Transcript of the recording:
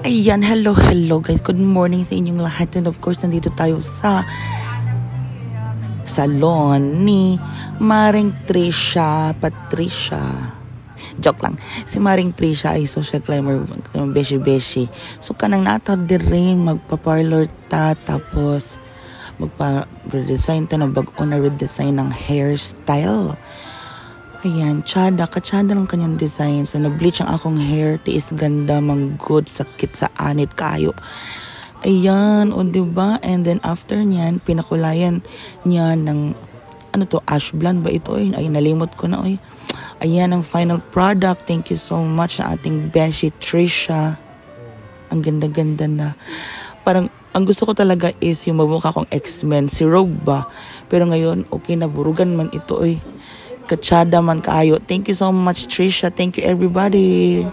Ayan, hello guys. Good morning sa inyong lahat. And of course, nandito tayo sa salon ni Maring Patricia. Joke lang. Si Maring Trisha ay social climber, beshi-beshi. So, kanang natad rin magpa-parlor ta, tapos magpa-redesign ta na bago na redesign ng hairstyle. Ayan, katsada ng kanyang design. So, na-bleach ang akong hair. Tiis ganda, good, sakit sa anit kayo. Ayan, o diba? And then, after niyan, pinakulayan niya ng, ash blonde ba ito? Ay, nalimot ko na, oy. Ayan, ang final product. Thank you so much na ating Beshi Trisha. Ang ganda-ganda na. Parang, ang gusto ko talaga is yung mabukha kong X-Men, si Rogue ba? Pero ngayon, okay na, burugan man ito, oy. Katsada man kayo. Thank you so much, Trisha. Thank you, everybody.